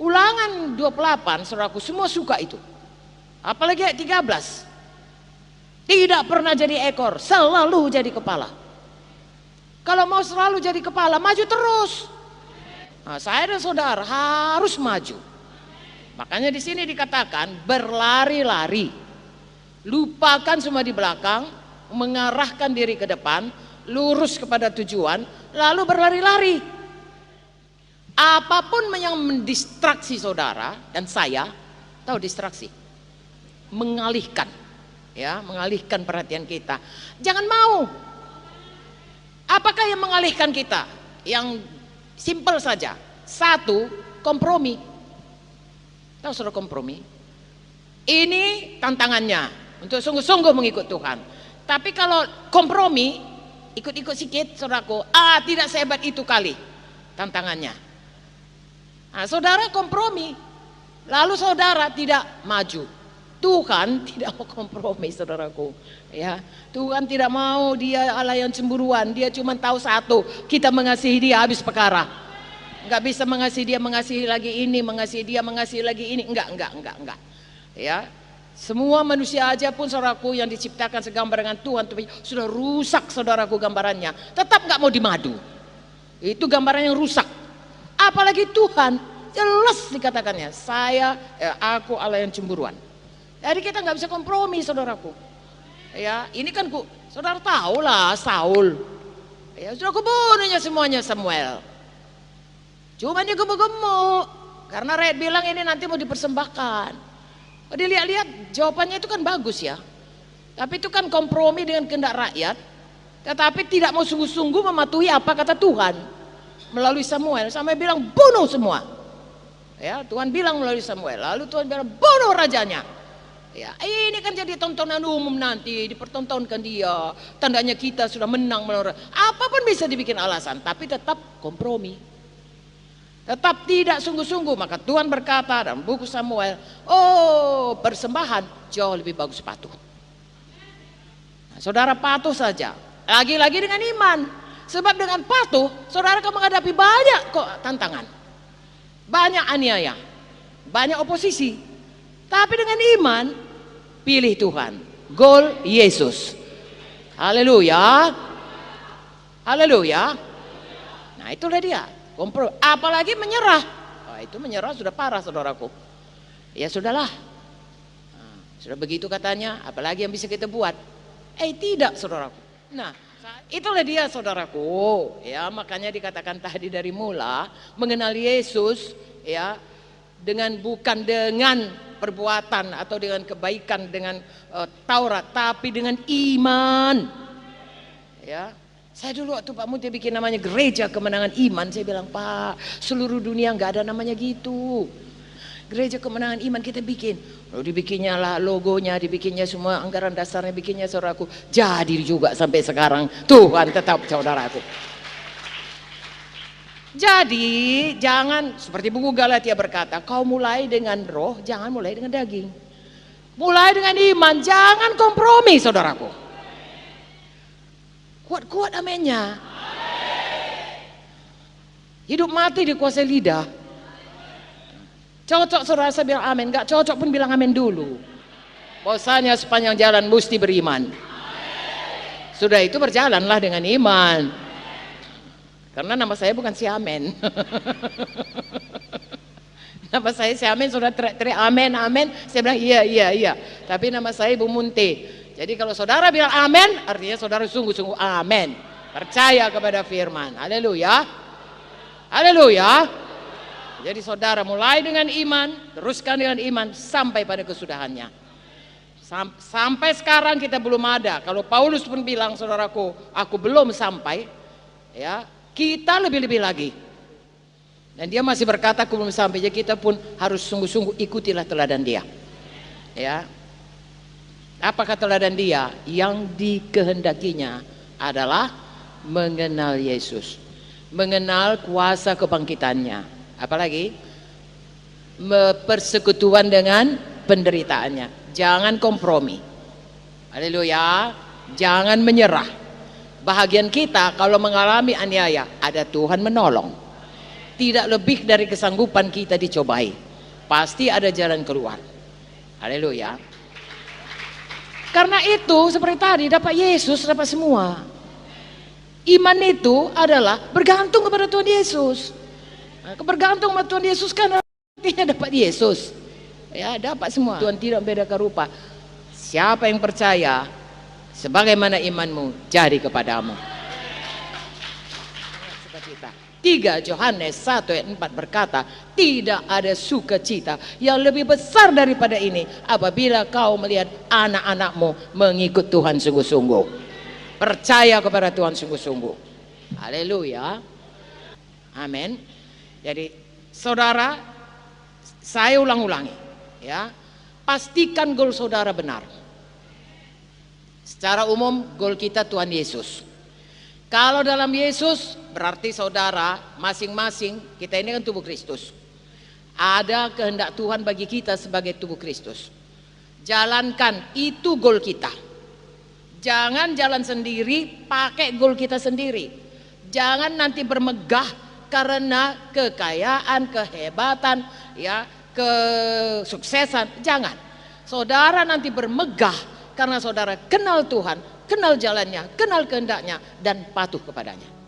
Ulangan 28, saudaraku, semua suka itu. Apalagi ayat 13. Tidak pernah jadi ekor, selalu jadi kepala. Kalau mau selalu jadi kepala, maju terus. Nah, saya dan saudara harus maju. Makanya di sini dikatakan berlari-lari. Lupakan semua di belakang, mengarahkan diri ke depan, lurus kepada tujuan, lalu berlari-lari. Apapun yang mendistraksi saudara dan saya, tahu distraksi, mengalihkan, ya, mengalihkan perhatian kita. Jangan mau. Apakah yang mengalihkan kita? Yang simpel saja. Satu, kompromi. Tahu saudara kompromi? Ini tantangannya untuk sungguh-sungguh mengikut Tuhan. Tapi kalau kompromi, ikut-ikut sikit, saudaraku, tidak sehebat itu kali tantangannya. Nah, saudara kompromi, lalu saudara tidak maju. Tuhan tidak mau kompromi, saudaraku. Ya, Tuhan tidak mau. Dia Allah yang cemburuan. Dia cuma tahu satu, kita mengasihi dia habis perkara. Enggak bisa mengasihi dia, mengasihi lagi ini, mengasihi dia, mengasihi lagi ini. Enggak. Ya, semua manusia aja pun, saudaraku, yang diciptakan segambar dengan Tuhan, sudah rusak, saudaraku, gambarannya. Tetap enggak mau dimadu. Itu gambaran yang rusak. Apalagi Tuhan, jelas dikatakannya, aku Allah yang cemburuan. Jadi kita nggak bisa kompromi, saudaraku. Ya, ini kan saudara tahu lah Saul. Ya, sudah kebunuhnya semuanya Samuel. Cuma dia gemuk-gemuk, karena rakyat bilang ini nanti mau dipersembahkan. Oh, dilihat-lihat jawabannya itu kan bagus ya. Tapi itu kan kompromi dengan kehendak rakyat. Tetapi tidak mau sungguh-sungguh mematuhi apa kata Tuhan. Melalui Samuel bilang bunuh semua. Ya, Tuhan bilang melalui Samuel. Lalu Tuhan bilang bunuh rajanya. Ya, ini kan jadi tontonan umum nanti, dipertontonkan dia. Tandanya kita sudah menang melawan. Apapun bisa dibikin alasan, tapi tetap kompromi. Tetap tidak sungguh-sungguh. Maka Tuhan berkata dalam buku Samuel, persembahan jauh lebih bagus patuh. Nah, saudara patuh saja. Lagi-lagi dengan iman. Sebab dengan patuh, saudara akan menghadapi banyak tantangan. Banyak aniaya, banyak oposisi. Tapi dengan iman, pilih Tuhan. Goal Yesus. Haleluya. Haleluya. Nah, itulah dia. Apalagi menyerah. Itu menyerah sudah parah, saudaraku. Ya sudahlah. Nah, sudah begitu katanya, apalagi yang bisa kita buat? Tidak, saudaraku. Nah, itulah dia, saudaraku. Ya, makanya dikatakan tadi dari mula mengenal Yesus, ya, bukan dengan perbuatan atau dengan kebaikan dengan Taurat, tapi dengan iman. Ya, saya dulu waktu Pak Muti bikin namanya Gereja Kemenangan Iman, saya bilang, Pak, seluruh dunia nggak ada namanya gitu. Gereja Kemenangan Iman kita bikin. Lalu dibikinnya lah logonya, dibikinnya semua anggaran dasarnya, bikinnya, saudaraku. Jadi juga sampai sekarang. Tuhan tetap, saudaraku. Jadi jangan seperti buku Galatia berkata, kau mulai dengan roh, jangan mulai dengan daging. Mulai dengan iman, jangan kompromi, saudaraku. Kuat-kuat amennya. Hidup mati dikuasai lidah. Cocok saudara saya bilang amin, gak cocok pun bilang amin dulu. Bahwasanya sepanjang jalan mesti beriman. Sudah itu berjalanlah dengan iman. Karena nama saya bukan si Amen. Nama saya si Amen, saudara teriak amin, amin. Saya bilang iya. Tapi nama saya Ibu Munti. Jadi kalau saudara bilang amin, artinya saudara sungguh-sungguh amin. Percaya kepada firman. Haleluya. Haleluya. Jadi saudara mulai dengan iman, teruskan dengan iman sampai pada kesudahannya. Sampai sekarang kita belum ada. Kalau Paulus pun bilang, saudaraku, aku belum sampai, ya, kita lebih-lebih lagi. Dan dia masih berkata aku belum sampai. Jadi kita pun harus sungguh-sungguh ikutilah teladan dia. Ya. Apakah teladan dia? Yang dikehendakinya adalah mengenal Yesus, mengenal kuasa kebangkitannya. Apalagi persekutuan dengan penderitaannya. Jangan kompromi. Haleluya. Jangan menyerah. Bahagian kita kalau mengalami aniaya, ada Tuhan menolong. tidak lebih dari kesanggupan kita dicobai. Pasti ada jalan keluar. Haleluya. Karena itu seperti tadi, dapat Yesus, dapat semua. Iman itu adalah bergantung kepada Tuhan Yesus. Nah, bergantung kepada Tuhan Yesus kan artinya dapat Yesus. Ya, dapat semua. Tuhan tidak membedakan rupa. Siapa yang percaya, sebagaimana imanmu jadi kepadamu. 3 Yohanes 1 ayat 4 berkata, tidak ada sukacita yang lebih besar daripada ini apabila kau melihat anak-anakmu mengikut Tuhan sungguh-sungguh, percaya kepada Tuhan sungguh-sungguh. Haleluya, amin. Jadi saudara, saya ulang-ulangi ya, pastikan goal saudara benar. Secara umum goal kita Tuhan Yesus. Kalau dalam Yesus berarti saudara masing-masing kita ini kan tubuh Kristus. Ada kehendak Tuhan bagi kita sebagai tubuh Kristus. Jalankan, itu goal kita. Jangan jalan sendiri, pakai goal kita sendiri. Jangan nanti bermegah karena kekayaan, kehebatan, ya, kesuksesan. Jangan. Saudara nanti bermegah karena saudara kenal Tuhan, kenal jalannya, kenal kehendaknya, dan patuh kepadanya.